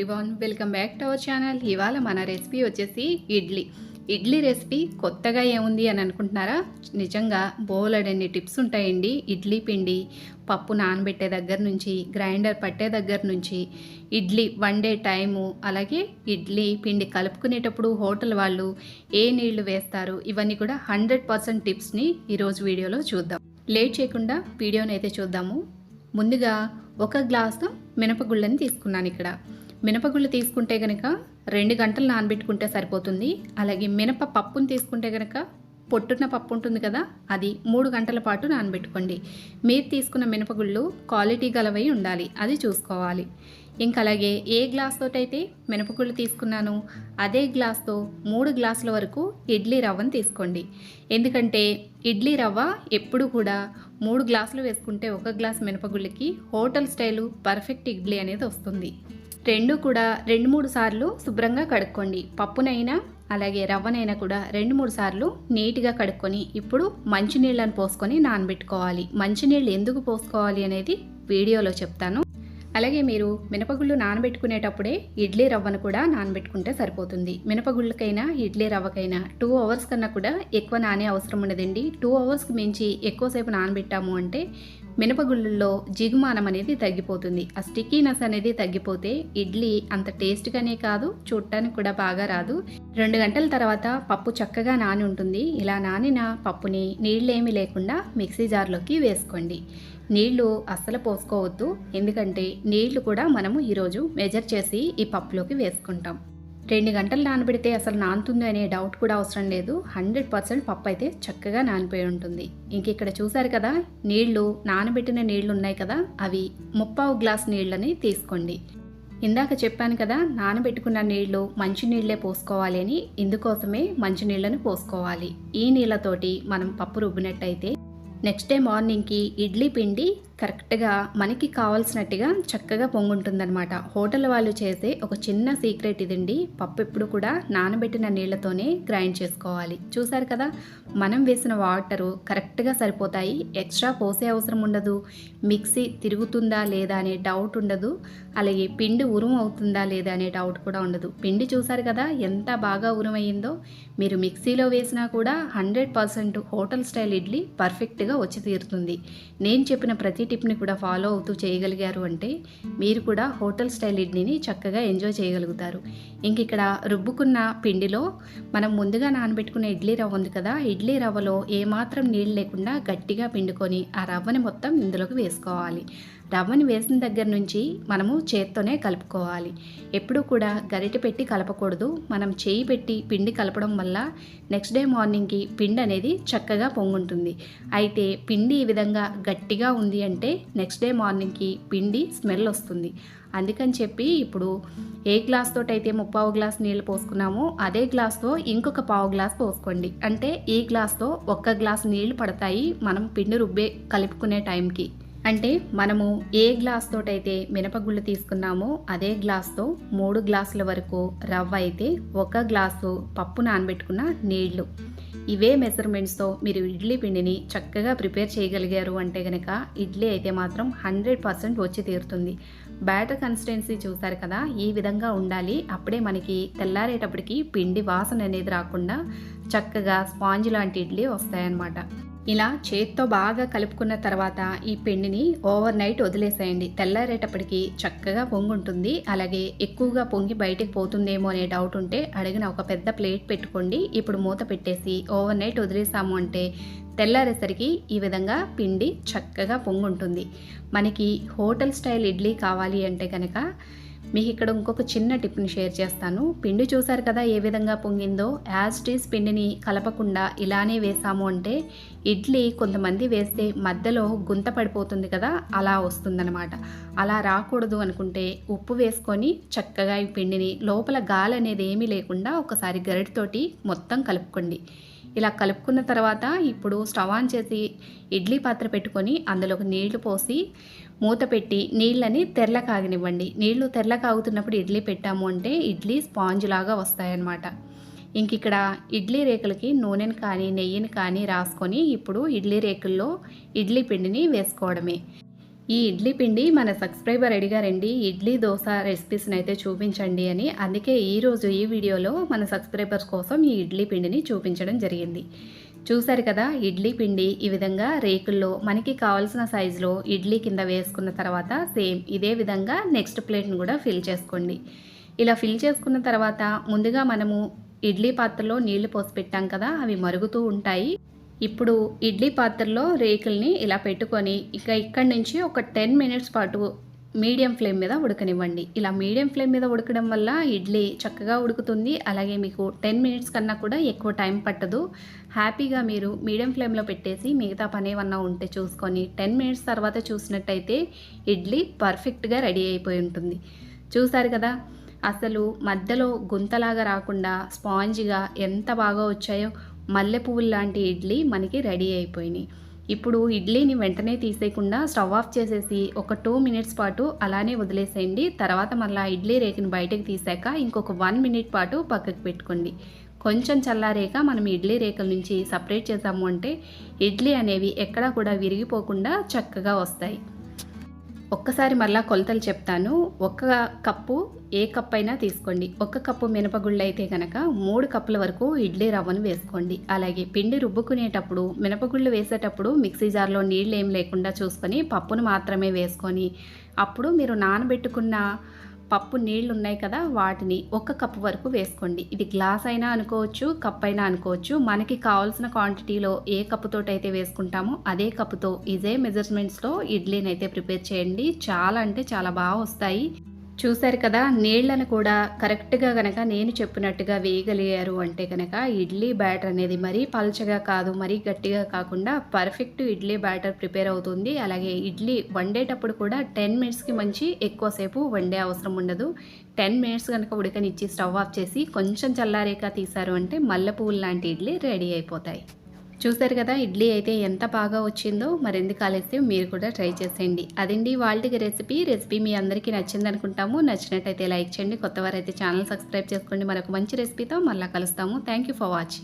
Everyone, welcome back to our channel. ఇవాళ మన recipe వచ్చేసి ఇడ్లీ రెసిపీ. కొత్తగా ఏముంది అని అనుకుంటున్నారా? నిజంగా బోలెడన్ని టిప్స్ ఉంటాయండి. ఇడ్లీ పిండి పప్పు నానబెట్టే దగ్గర నుంచి, గ్రైండర్ పట్టే దగ్గర నుంచి, ఇడ్లీ వండే టైము, అలాగే ఇడ్లీ పిండి కలుపుకునేటప్పుడు హోటల్ వాళ్ళు ఏ నీళ్లు వేస్తారు, ఇవన్నీ కూడా 100% టిప్స్ని ఈరోజు వీడియోలో చూద్దాం. లేట్ చేయకుండా వీడియోని అయితే చూద్దాము. ముందుగా ఒక గ్లాసు మినపగుళ్ళని తీసుకున్నాను. ఇక్కడ మినపగుళ్ళు తీసుకుంటే కనుక 2 గంటలు నానబెట్టుకుంటే సరిపోతుంది. అలాగే మినప పప్పును తీసుకుంటే కనుక పొట్టున్న పప్పు ఉంటుంది కదా, అది 3 గంటల పాటు నానబెట్టుకోండి. మీరు తీసుకున్న మినపగుళ్ళు క్వాలిటీ గలవై ఉండాలి, అది చూసుకోవాలి. ఇంకా అలాగే ఏ గ్లాస్ తోటైతే మినపగుళ్ళు తీసుకున్నాను అదే గ్లాస్తో 3 గ్లాసుల వరకు ఇడ్లీ రవ్వను తీసుకోండి. ఎందుకంటే ఇడ్లీ రవ్వ ఎప్పుడు కూడా 3 గ్లాసులు వేసుకుంటే 1 గ్లాస్ మినపగుళ్ళకి హోటల్ స్టైలు పర్ఫెక్ట్ ఇడ్లీ అనేది వస్తుంది. రెండు కూడా 2-3 సార్లు శుభ్రంగా కడుక్కోండి. పప్పునైనా అలాగే రవ్వనైనా కూడా 2-3 సార్లు నీట్గా కడుక్కొని ఇప్పుడు మంచినీళ్ళని పోసుకొని నానబెట్టుకోవాలి. మంచినీళ్ళు ఎందుకు పోసుకోవాలి అనేది వీడియోలో చెప్తాను. అలాగే మీరు మినపగుళ్ళు నానబెట్టుకునేటప్పుడే ఇడ్లీ రవ్వను కూడా నానబెట్టుకుంటే సరిపోతుంది. మినపగుళ్ళకైనా ఇడ్లీ రవ్వకైనా 2 అవర్స్ కన్నా కూడా ఎక్కువ నానే అవసరం ఉండదండి. 2 అవర్స్కి మించి ఎక్కువసేపు నానబెట్టాము అంటే మినపగుళ్ళల్లో జిగుమానం అనేది తగ్గిపోతుంది. ఆ స్టిక్కీనెస్ అనేది తగ్గిపోతే ఇడ్లీ అంత టేస్ట్గానే కాదు, చూడటానికి కూడా బాగా రాదు. 2 గంటల తర్వాత పప్పు చక్కగా నాని ఉంటుంది. ఇలా నానిన పప్పుని నీళ్ళేమీ లేకుండా మిక్సీ జార్లోకి వేసుకోండి. నీళ్లు అస్సలు పోసుకోవద్దు, ఎందుకంటే నీళ్లు కూడా మనము ఈరోజు మెజర్ చేసి ఈ పప్పులోకి వేసుకుంటాం. 2 గంటలు నానబెడితే అసలు నానుతుంది అనే డౌట్ కూడా అవసరం లేదు. 100% పప్పు అయితే చక్కగా నానిపోయి ఉంటుంది. ఇంక ఇక్కడ చూసారు కదా, నానబెట్టిన నీళ్లు ఉన్నాయి కదా, అవి 3/4 గ్లాస్ నీళ్ళని తీసుకోండి. ఇందాక చెప్పాను కదా, నానబెట్టుకున్న నీళ్లు మంచినీళ్ళే పోసుకోవాలి అని. ఇందుకోసమే మంచినీళ్ళని పోసుకోవాలి. ఈ నీళ్ళతోటి మనం పప్పు రుబ్బినట్టయితే నెక్స్ట్ డే మార్నింగ్కి ఇడ్లీ పిండి కరెక్ట్గా మనకి కావాల్సినట్టుగా చక్కగా పొంగుంటుందన్నమాట. హోటల్ వాళ్ళు చేసే ఒక చిన్న సీక్రెట్ ఇదండి. పప్పు ఎప్పుడు కూడా నానబెట్టిన నీళ్లతోనే గ్రైండ్ చేసుకోవాలి. చూసారు కదా, మనం వేసిన వాటరు కరెక్ట్గా సరిపోతాయి. ఎక్స్ట్రా పోసే అవసరం ఉండదు. మిక్సీ తిరుగుతుందా లేదా అనే డౌట్ ఉండదు. అలాగే పిండి ఉరుము అవుతుందా లేదా అనే డౌట్ కూడా ఉండదు. పిండి చూసారు కదా ఎంత బాగా ఉరుమయ్యిందో. మీరు మిక్సీలో వేసినా కూడా 100% హోటల్ స్టైల్ ఇడ్లీ పర్ఫెక్ట్గా వచ్చి తీరుతుంది. నేను చెప్పిన ప్రతి టిప్ని కూడా ఫాలో అవుతూ చేయగలిగారు అంటే మీరు కూడా హోటల్ స్టైల్ ఇడ్లీని చక్కగా ఎంజాయ్ చేయగలుగుతారు. ఇంక ఇక్కడ రుబ్బుకున్న పిండిలో మనం ముందుగా నానబెట్టుకున్న ఇడ్లీ రవ్వ ఉంది కదా, ఇడ్లీ రవ్వలో ఏమాత్రం నీళ్ళు లేకుండా గట్టిగా పిండుకొని ఆ రవ్వని మొత్తం ఇందులోకి వేసుకోవాలి. రవ్వని వేసిన దగ్గర నుంచి మనము చేత్తోనే కలుపుకోవాలి. ఎప్పుడూ కూడా గరిటె పెట్టి కలపకూడదు. మనం చేయి పెట్టి పిండి కలపడం వల్ల నెక్స్ట్ డే మార్నింగ్కి పిండి అనేది చక్కగా పొంగుంటుంది. అయితే పిండి ఈ విధంగా గట్టిగా ఉంది అంటే నెక్స్ట్ డే మార్నింగ్కి పిండి స్మెల్ వస్తుంది. అందుకని చెప్పి ఇప్పుడు ఏ గ్లాస్ తోటైతే 3/4 గ్లాస్ నీళ్ళు పోసుకున్నామో అదే గ్లాస్తో ఇంకొక 1/4 గ్లాస్ పోసుకోండి. అంటే ఈ గ్లాస్తో 1 గ్లాస్ నీళ్లు పడతాయి మనం పిండి రుబ్బే కలుపుకునే టైంకి. అంటే మనము ఏ గ్లాస్ తోటైతే మినపగుళ్ళు తీసుకున్నామో అదే గ్లాస్తో 3 గ్లాసుల వరకు రవ్వ అయితే 1 గ్లాసు పప్పు నానబెట్టుకున్న నీళ్లు, ఇవే మెజర్మెంట్స్తో మీరు ఇడ్లీ పిండిని చక్కగా ప్రిపేర్ చేయగలిగారు అంటే కనుక ఇడ్లీ అయితే మాత్రం 100% వచ్చి తీరుతుంది. బ్యాటర్ కన్సిస్టెన్సీ చూసారు కదా, ఈ విధంగా ఉండాలి. అప్పుడే మనకి తెల్లారేటప్పటికి పిండి వాసన అనేది రాకుండా చక్కగా స్పాంజ్ లాంటి ఇడ్లీ వస్తాయన్నమాట. ఇలా చేత్తో బాగా కలుపుకున్న తర్వాత ఈ పిండిని ఓవర్ నైట్ వదిలేసేయండి. తెల్లారేటప్పటికి చక్కగా పొంగుంటుంది. అలాగే ఎక్కువగా పొంగి బయటకు పోతుందేమో అనే డౌట్ ఉంటే అడిగిన ఒక పెద్ద ప్లేట్ పెట్టుకోండి. ఇప్పుడు మూత పెట్టేసి ఓవర్ నైట్ వదిలేసాము అంటే తెల్లారేసరికి ఈ విధంగా పిండి చక్కగా పొంగుంటుంది. మనకి హోటల్ స్టైల్ ఇడ్లీ కావాలి అంటే కనుక మీకు ఇక్కడ ఇంకొక చిన్న టిప్ని షేర్ చేస్తాను. పిండి చూసారు కదా ఏ విధంగా పొంగిందో. యాజ్ ఇట్ ఈస్ పిండిని కలపకుండా ఇలానే వేసాము అంటే ఇడ్లీ కొంతమంది వేస్తే మధ్యలో గుంత పడిపోతుంది కదా, అలా వస్తుందన్నమాట. అలా రాకూడదు అనుకుంటే ఉప్పు వేసుకొని చక్కగా ఈ పిండిని లోపల గాలి అనేది ఏమీ లేకుండా ఒకసారి గరిటెతోటి మొత్తం కలుపుకోండి. ఇలా కలుపుకున్న తర్వాత ఇప్పుడు స్టవ్ ఆన్ చేసి ఇడ్లీ పాత్ర పెట్టుకొని అందులోకి నీళ్లు పోసి మూత పెట్టి నీళ్ళని తెరల కాగనివ్వండి. నీళ్లు తెరల కాగుతున్నప్పుడు ఇడ్లీ పెట్టాము అంటే ఇడ్లీ స్పాంజ్ లాగా వస్తాయన్నమాట. ఇంక ఇక్కడ ఇడ్లీ రేకులకి నూనెని కానీ నెయ్యిని కానీ రాసుకొని ఇప్పుడు ఇడ్లీ రేకుల్లో ఇడ్లీ పిండిని వేసుకోవడమే. ఈ ఇడ్లీ పిండి మన సబ్స్క్రైబర్ అడిగారండి ఇడ్లీ దోశ రెసిపీస్ని అయితే చూపించండి అని. అందుకే ఈరోజు ఈ వీడియోలో మన సబ్స్క్రైబర్స్ కోసం ఈ ఇడ్లీ పిండిని చూపించడం జరిగింది. చూసారు కదా, ఇడ్లీ పిండి ఈ విధంగా రేకుల్లో మనకి కావాల్సిన సైజులో ఇడ్లీ కింద వేసుకున్న తర్వాత సేమ్ ఇదే విధంగా నెక్స్ట్ ప్లేట్ని కూడా ఫిల్ చేసుకోండి. ఇలా ఫిల్ చేసుకున్న తర్వాత ముందుగా మనము ఇడ్లీ పాత్రలో నీళ్లు పోసి పెట్టాం కదా, అవి మరుగుతూ ఉంటాయి. ఇప్పుడు ఇడ్లీ పాత్రలో రేకుల్ని ఇలా పెట్టుకొని ఇక్కడి నుంచి ఒక 10 మినిట్స్ పాటు మీడియం ఫ్లేమ్ మీద ఉడకనివ్వండి. ఇలా మీడియం ఫ్లేమ్ మీద ఉడకడం వల్ల ఇడ్లీ చక్కగా ఉడుకుతుంది. అలాగే మీకు 10 మినిట్స్ కన్నా కూడా ఎక్కువ టైం పట్టదు. హ్యాపీగా మీరు మీడియం ఫ్లేమ్లో పెట్టేసి మిగతా పని ఏమన్నా ఉంటే చూసుకొని 10 మినిట్స్ తర్వాత చూసినట్టయితే ఇడ్లీ పర్ఫెక్ట్గా రెడీ అయిపోయి ఉంటుంది. చూసారు కదా, అసలు మధ్యలో గుంతలాగా రాకుండా స్పాంజిగా ఎంత బాగా వచ్చాయో. మల్లె పువ్వులు లాంటి ఇడ్లీ మనకి రెడీ అయిపోయినాయి. ఇప్పుడు ఇడ్లీని వెంటనే తీసేయకుండా స్టవ్ ఆఫ్ చేసేసి ఒక 2 మినిట్స్ పాటు అలానే వదిలేసేయండి. తర్వాత మళ్ళీ ఇడ్లీ రేకుని బయటకు తీసాక ఇంకొక 1 మినిట్ పాటు పక్కకు పెట్టుకోండి. కొంచెం చల్లారేక మనం ఇడ్లీ రేకుల నుంచి సపరేట్ చేసాము అంటే ఇడ్లీ అనేవి ఎక్కడా కూడా విరిగిపోకుండా చక్కగా వస్తాయి. ఒక్కసారి మళ్ళా కొలతలు చెప్తాను. ఒక కప్పు ఏ కప్ అయినా తీసుకోండి. 1 కప్పు మినపగుళ్ళు అయితే కనుక 3 కప్పుల వరకు ఇడ్లీ రవ్వను వేసుకోండి. అలాగే పిండి రుబ్బుకునేటప్పుడు మినపగుళ్ళు వేసేటప్పుడు మిక్సీ జార్లో నీళ్ళు ఏం లేకుండా చూసుకొని పప్పును మాత్రమే వేసుకొని అప్పుడు మీరు నానబెట్టుకున్న పప్పు నీళ్ళు ఉన్నాయి కదా, వాటిని 1 కప్పు వరకు వేసుకోండి. ఇది గ్లాస్ అయినా అనుకోవచ్చు, కప్ అయినా అనుకోవచ్చు. మనకి కావాల్సిన క్వాంటిటీలో ఏ కప్పుతోటి అయితే వేసుకుంటామో అదే కప్పుతో ఇదే మెజర్మెంట్స్లో ఇడ్లీని అయితే ప్రిపేర్ చేయండి. చాలా అంటే చాలా బాగా వస్తాయి. చూసారు కదా, నీళ్లను కూడా కరెక్ట్గా కనుక నేను చెప్పినట్టుగా వేయగలిగారు అంటే కనుక ఇడ్లీ బ్యాటర్ అనేది మరీ పల్చగా కాదు, మరీ గట్టిగా కాకుండా పర్ఫెక్ట్ ఇడ్లీ బ్యాటర్ ప్రిపేర్ అవుతుంది. అలాగే ఇడ్లీ వండేటప్పుడు కూడా 10 మినిట్స్కి మంచి ఎక్కువసేపు వండే అవసరం ఉండదు. 10 మినిట్స్ కనుక ఉడకనిచ్చి స్టవ్ ఆఫ్ చేసి కొంచెం చల్లారేక తీశారు అంటే మల్లెపూలు లాంటి ఇడ్లీ రెడీ అయిపోతాయి. చూసారు కదా, ఇడ్లీ అయితే ఎంత బాగా వచ్చిందో. మరెందుకు ఆలస్యం, మీరు కూడా ట్రై చేసేయండి. అదండి వాళ్ళకి రెసిపీ మీ అందరికీ నచ్చింది అనుకుంటాము. నచ్చినట్టయితే లైక్ చేయండి. కొత్తవారైతే ఛానల్ సబ్స్క్రైబ్ చేసుకోండి. మరొక మంచి రెసిపీతో మళ్ళీ కలుస్తాము. Thank you for watching.